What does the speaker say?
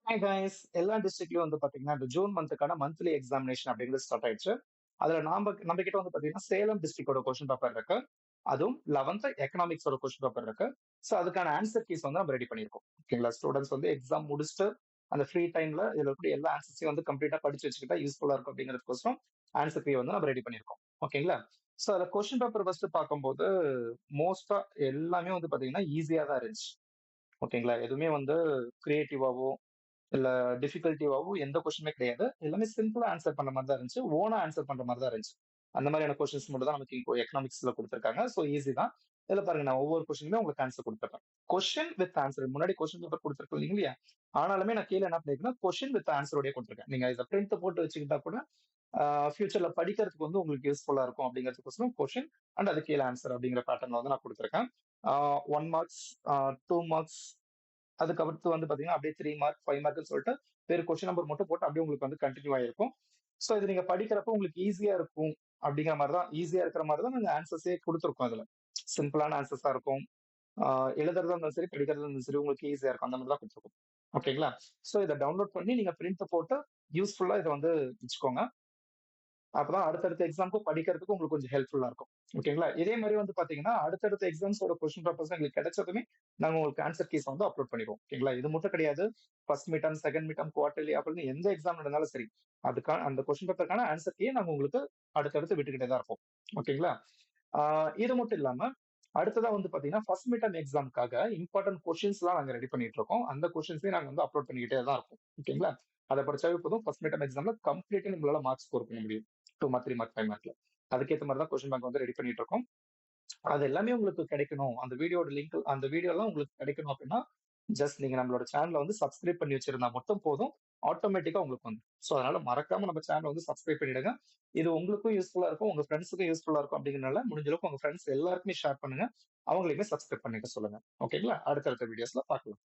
Hi guys, எல்லா டிஸ்ட்ரிக்ட்லயும் வந்து பாத்தீங்கன்னா இந்த ஜூன் மந்த்துக்கான மந்த்லி எக்ஸாமினேஷன் அப்படிங்கிறது ஸ்டார்ட் ஆயிடுச்சு. அதுல நம்ம கிட்ட வந்து பாத்தீங்கன்னா சேலம் டிஸ்ட்ரிக்டோட கொஸ்டின் பேப்பர் இருக்கு. அதுவும் 11th எக்கனாமிக்ஸோட கொஸ்டின் பேப்பர் இருக்கு. ஸோ அதுக்கான ஆன்சர் கீஸ் வந்து நம்ம ரெடி பண்ணியிருக்கோம். ஓகேங்களா? ஸ்டூடெண்ட்ஸ் வந்து எக்ஸாம் முடிச்சுட்டு அந்த ஃப்ரீ டைம்ல இதுல இருக்கக்கூடிய எல்லா ஆன்சர்ஸையும் வந்து கம்ப்ளீட்டா படிச்சு வச்சுக்கிட்டா யூஸ்ஃபுல்லா இருக்கும் அப்படிங்கிறதுக்கோசரம் ஆன்சர் கீ வந்து நம்ம ரெடி பண்ணியிருக்கோம். ஓகேங்களா? ஸோ அதுல கொஸ்டின் பேப்பர் ஃபர்ஸ்ட் பார்க்கும்போது மோஸ்டா எல்லாமே வந்து பாத்தீங்கன்னா ஈஸியா தான் இருந்துச்சு. ஓகேங்களா? எதுவுமே வந்து கிரியேட்டிவாவோ இல்ல டிஃபிகல்டிவாவும் எந்த கொஸ்டினுமே கிடையாது. எல்லாமே சிம்பிளா ஆன்சர் பண்ற மாரி தான் இருந்துச்சு. ஓனா ஆன்சர் பண்ற மாரி தான் இருந்துச்சு. அந்த மாதிரியான கொஸ்டின்ஸ் மட்டும் தான் நமக்கு இப்போ எக்கனாமிக்ஸ்ல குடுத்திருக்காங்க. சோ ஈஸி தான். இதுல பாருங்க நான் ஒவ்வொரு கொஸ்டினுமே உங்களுக்கு ஆன்சர் குடுத்துடுறேன். கொஸ்டின் வித் ஆன்சர் முன்னாடி கொஸ்டின் பேப்பர் குடுத்திருக்கோம் இல்லையா? ஆனாலுமே நான் கீழ என்ன பண்ணிருக்கேன்னா, கொஸ்டின் வித் ஆன்சரோடயே குடுத்திருக்கேன். நீங்க இத பிரிண்ட் போட்டு வச்சுக்கிட்டா கூட ஃபியூச்சர்ல படிக்கிறதுக்கு வந்து உங்களுக்கு யூஸ்ஃபுல்லா இருக்கும் அப்படிங்கிறதுக்கோசரம் கொஸ்டின் அண்ட் அதுக்கு கீழ ஆன்சர் அப்படிங்கிற பேட்டர்ன்ல வந்து நான் குடுத்திருக்கேன். 1 மார்க்ஸ், 2 மார்க்ஸ் அதுக்கடுத்து வந்து பாத்தீங்கன்னா, அப்படியே 3 மார்க், 5 மார்க்ன்னு சொல்லிட்டு வேற கொஸ்டின் நம்பர் மட்டும் போட்டு அப்படியே உங்களுக்கு வந்து கன்டின்யூ ஆயிருக்கும். சோ இது நீங்க படிக்கிறப்போ உங்களுக்கு ஈஸியா இருக்கும் அப்படிங்கிற மாரி தான் ஈஸியா இருக்கிற மாரி தான் நாங்க ஆன்சர்ஸே குடுத்துருக்கோம் அதுல. சிம்பிளான ஆன்சர்ஸா இருக்கும். ஆ எழுதுறதா இருந்தாலும் சரி, படிக்கிறதா இருந்தாலும் சரி உங்களுக்கு ஈஸியா இருக்கும். அந்த மாரி தான் குடுத்துருக்கோம். ஓகேங்களா? சோ இத டவுன்லோட் பண்ணி நீங்க பிரிண்ட் போட்டு யூஸ்ஃபுல்லா இத வந்து வச்சுக்கோங்க. அப்பதான் அடுத்தடுத்த எக்ஸாம்க்கு படிக்கிறதுக்கு உங்களுக்கு கொஞ்சம் ஹெல்ப்ஃபுல்லா இருக்கும். ஓகேங்களா? இதே மாரி வந்து பாத்தீங்கன்னா, அடுத்தடுத்த எக்ஸாம்ஸோட கொஸ்டின் பேப்பர்ஸ் எங்களுக்கு கிடைச்சதுமே, நாங்க உங்களுக்கு ஆன்சர் கீஸ் வந்து அப்லோட் பண்ணிருவோம். ஓகேங்களா? இது மட்டும் கிடையாது. First mid term, second mid term, quarterly அப்படின்னு எந்த எக்ஸாம் நடந்தாலும் சரி, அதுக்கான அந்த கொஸ்டின் பேப்பருக்கான ஆன்சர் கீய நாங்க உங்களுக்கு அடுத்தடுத்து விட்டுக்கிட்டே தான் இருப்போம். ஓகேங்களா? ஆ இது மட்டும் இல்லாம, அடுத்ததா வந்து பாத்தீங்கன்னா, ஃபர்ஸ்ட் மிட் டெர்ம் எக்ஸாம்க்காக இம்பார்ட்டன்ட் கொஸ்டின்ஸ்லாம் நாங்க ரெடி பண்ணிட்டு இருக்கோம். அந்த கொஸ்டின்ஸையும் நாங்க வந்து அப்லோட் பண்ணிக்கிட்டே தான் இருப்போம். ஓகேங்களா? அத படிச்சாவே போதும். ஃபர்ஸ்ட் மிட் டெர்ம் எக்ஸாம்ல கம்ப்ளீட்டா உங்களால மார்க்ஸ் ஸ்கோர் பண்ண முடியும். 2 மார்க், 3 மார்க், 5 மார்க்ல. அதுக்கேத்த மாரி தான் கொஸ்டின் பேங்க் வந்து ரெடி பண்ணிட்டு இருக்கோம். அது எல்லாமே உங்களுக்கு கிடைக்கணும். அந்த வீடியோட லிங்க் அந்த வீடியோலாம் உங்களுக்கு கிடைக்கணும் அப்படின்னா, ஜஸ்ட் நீங்க நம்மளோட சேனல வந்து சப்ஸ்கிரைப் பண்ணி வச்சிருந்தா மட்டும் போதும். ஆட்டோமேட்டிக்கா உங்களுக்கு வந்துரும். சோ அதனால மறக்காம நம்ம சேனல வந்து சப்ஸ்கிரைப் பண்ணிடுங்க. இது உங்களுக்கும் யூஸ்ஃபுல்லா இருக்கும். உங்க ஃப்ரெண்ட்ஸுக்கும் யூஸ்ஃபுல்லா இருக்கும் அப்படிங்கிறனால முடிஞ்ச அளவுக்கு உங்க ஃப்ரெண்ட்ஸ் எல்லாருக்குமே ஷேர் பண்ணுங்க. அவங்களையுமே சப்ஸ்கிரைப் பண்ணிக்க சொல்லுங்க. ஓகேங்களா? அடுத்தடுத்த வீடியோஸ்ல பார்க்கலாம்.